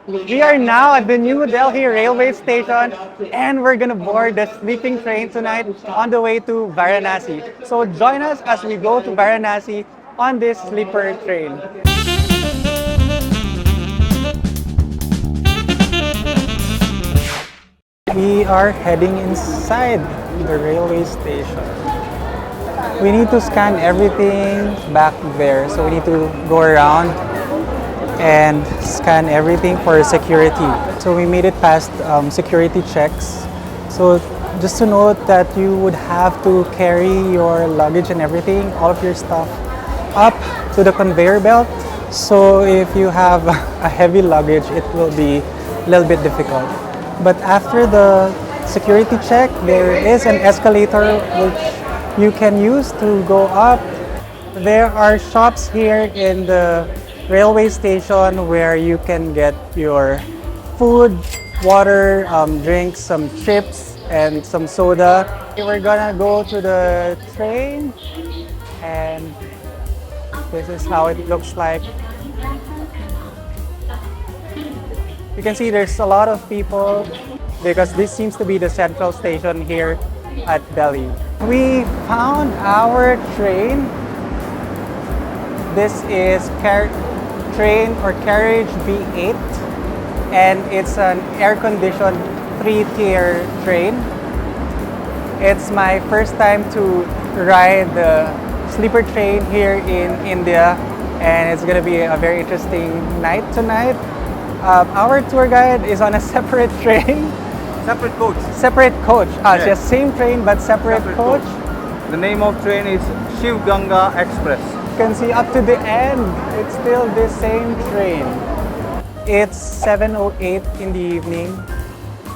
We are now at the New Delhi railway station and we're gonna board the sleeping train tonight on the way to Varanasi. So join us as we go to Varanasi on this sleeper train. We are heading inside the railway station. We need to scan everything back there. So we need to go around and scan everything for security. So we made it past security checks. So just to note that you would have to carry your luggage and everything, all of your stuff, up to the conveyor belt. So if you have a heavy luggage, it will be a little bit difficult. But after the security check, there is an escalator which you can use to go up. There are shops here in the railway station where you can get your food, water, drinks, some chips, and some soda. We're gonna go to the train, and this is how it looks like. You can see there's a lot of people because this seems to be the central station here at Delhi. We found our train. This is train or carriage B8 and it's an air-conditioned 3-tier train. It's my first time to ride the sleeper train here in India and it's gonna be a very interesting night tonight. Our tour guide is on a separate train. Separate coach. Separate coach. Yes. Just same train but separate coach. The name of train is Shiv Ganga Express. You can see up to the end, it's still the same train. It's 7:08 in the evening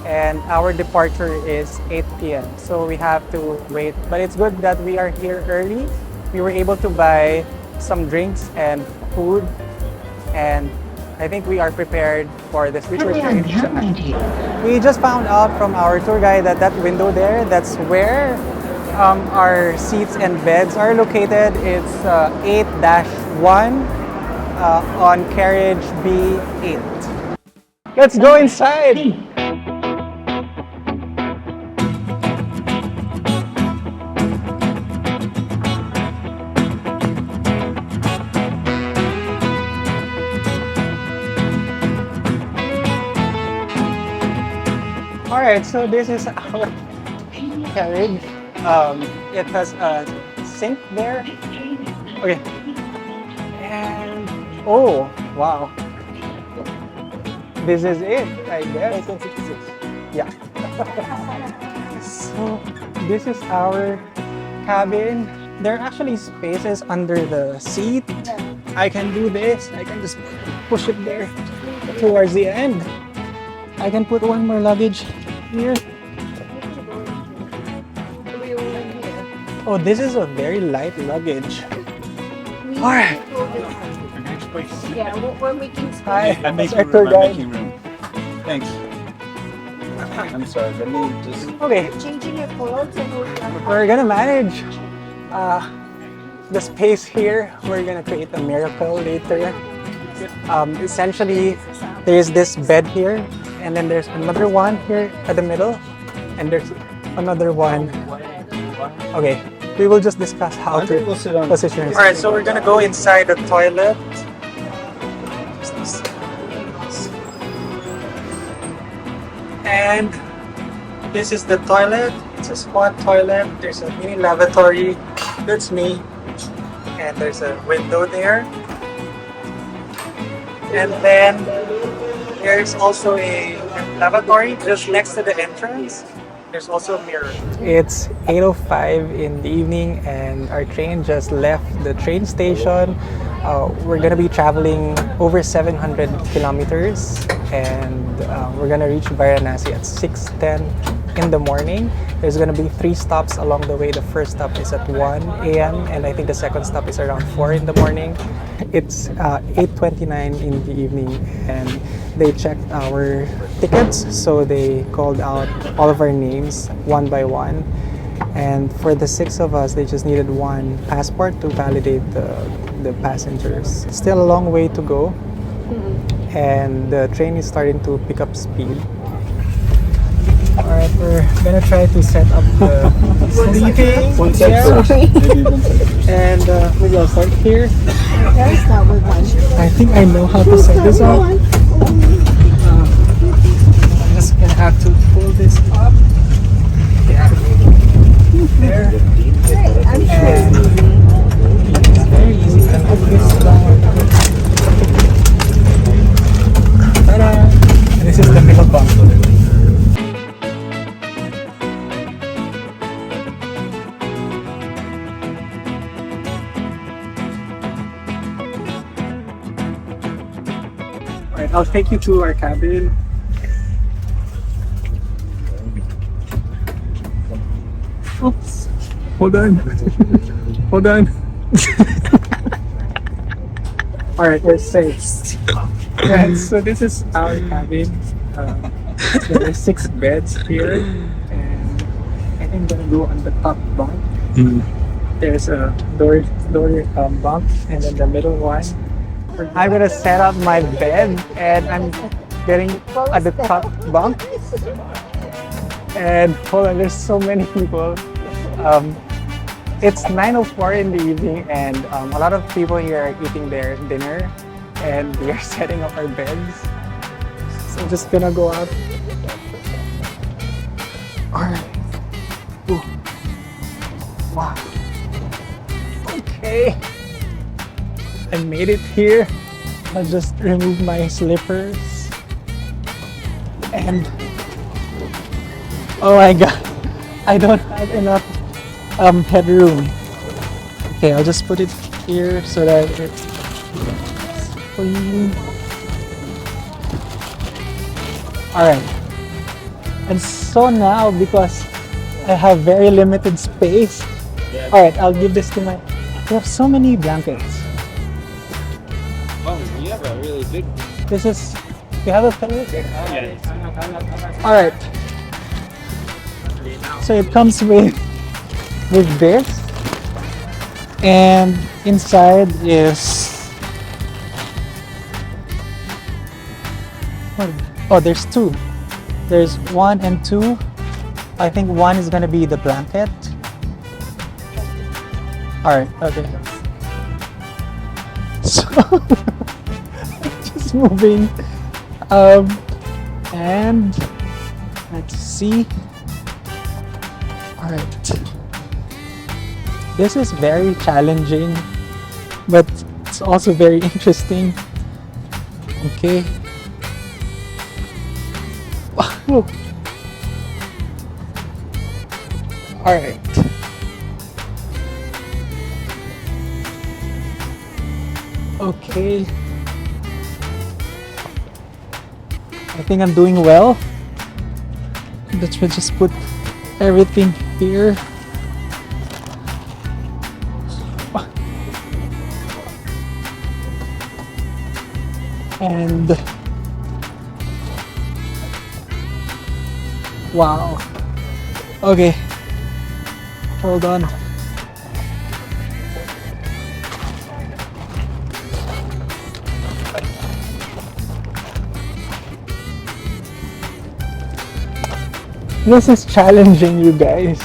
and our departure is 8 p.m. So we have to wait. But it's good that we are here early. We were able to buy some drinks and food and I think we are prepared for the sleeper train tonight. We just found out from our tour guide that that window there, that's where our seats and beds are located. It's 8-1 on carriage B8. Let's go inside! Alright, so this is our carriage. It has a sink there. Okay. And oh wow. This is it, I guess. 1966. Yeah. So this is our cabin. There are actually spaces under the seat. I can do this. I can just push it there towards the end. I can put one more luggage here. Oh, this is a very light luggage. Alright. Yeah, we're making space. Hi, I'm that's making our room. tour I'm guide. making room. Thanks. I'm sorry. Let me just. Okay, Changing your clothes and we're gonna manage the space here. We're gonna create a miracle later. Essentially, there's this bed here, and then there's another one here at the middle, and there's another one. Okay, we will just discuss how to We'll sit on. position it. Alright, so we're gonna go inside the toilet. And this is the toilet. It's a squat toilet. There's a mini lavatory. That's me. And there's a window there. And then there's also a lavatory just next to the entrance. There's also a mirror. It's 8:05 in the evening and our train just left the train station. We're gonna be traveling over 700 kilometers and we're gonna reach Varanasi at 6:10 in the morning. There's gonna be 3 stops along the way. The first stop is at 1 a.m. and I think the second stop is around 4 in the morning. It's 8:29 in the evening and they checked our tickets, so they called out all of our names one by one. And for the 6 of us, they just needed one passport to validate the passengers. Still a long way to go. and the train is starting to pick up speed. Alright, we're gonna try to set up the sleeping. One side Yeah. first. Maybe one side first. And maybe I'll start here. Let's start with one. I think I know how to set this up. I'm just gonna have to pull this up. Yeah. There. I'm sure And it's easy. it's very easy to put this down. Ta-da! This is the middle bunk. Alright, I'll take you to our cabin. Oops. Hold on. Hold on. Alright, we're safe. Right, so this is our cabin. There are 6 beds here. And I think I'm gonna go on the top bunk. There's a door bunk and then the middle one. I'm gonna set up my bed and I'm getting at the top bunk. And hold on, there's so many people. It's 9:04 in the evening and a lot of people here are eating their dinner and we are setting up our beds. So I'm just gonna go up. Alright. Ooh. Wow. Okay. I made it here. I'll just remove my slippers. And oh my god, I don't have enough headroom. Okay, I'll just put it here so that it's clean. Alright. And so now, because I have very limited space, alright, I'll give this to my... We have so many blankets. Oh, you have a really big. This is... You have a pillow? Yeah. Alright. So it comes with this. And inside is... Oh, there's 2. There's 1 and 2. I think 1 is gonna be the blanket. Alright, okay. So, just moving. And let's see. Alright. This is very challenging, but it's also very interesting. Okay. Wow. Alright. Okay. I think I'm doing well. Let's just put everything here. And wow. Okay. Hold on. This is challenging, you guys.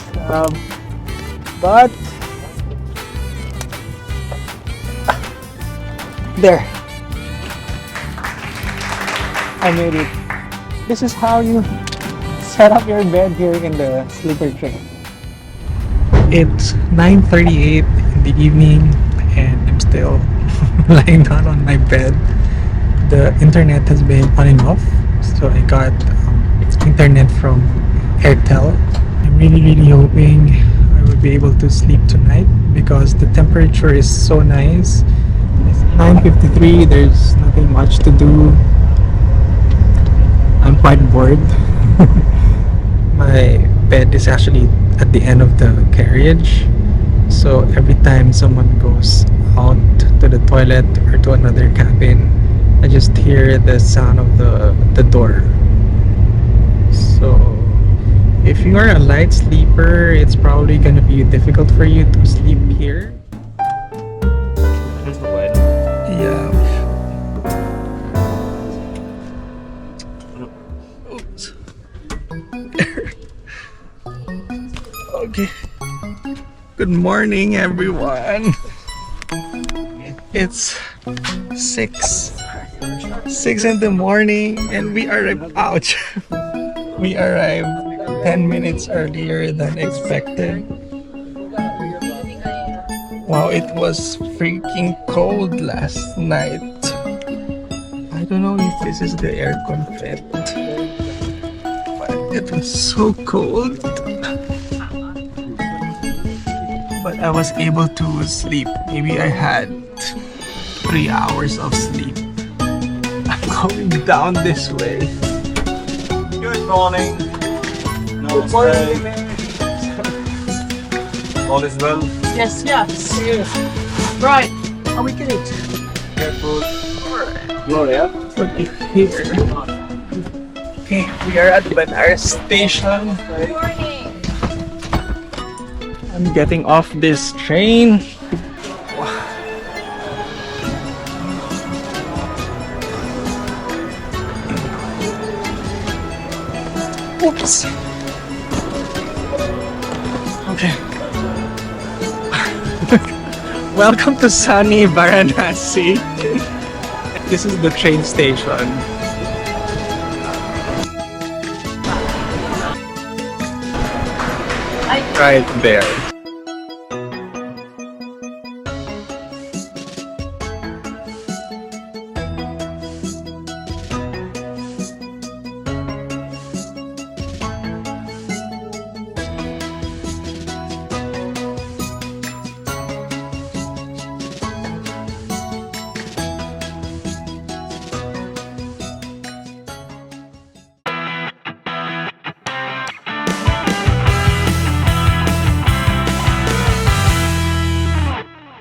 But there. I made it. This is how you set up your bed here in the sleeper train. It's 9:38 in the evening and I'm still lying down on my bed. The internet has been on and off, so I got internet from Airtel. I'm really hoping I will be able to sleep tonight because the temperature is so nice. It's 9:53, there's nothing much to do. I'm quite bored. My bed is actually at the end of the carriage, so every time someone goes out to the toilet or to another cabin, I just hear the sound of the door. So if you are a light sleeper, it's probably gonna be difficult for you to sleep here. Yeah. Okay. Good morning, everyone. It's 6 in the morning, and we arrived. Ouch! We arrived 10 minutes earlier than expected. Wow, it was freaking cold last night. I don't know if this is the aircon fit, but it was so cold. But I was able to sleep. Maybe I had 3 hours of sleep. I'm going down this way. Good morning. Namaste. All is well. Yes, yes. Right. Are we good? Careful. Gloria. Put it here. Okay, we are at Banaras Station. Good morning. I'm getting off this train. Oops. Okay. Welcome to sunny Varanasi. This is the train station. Right there.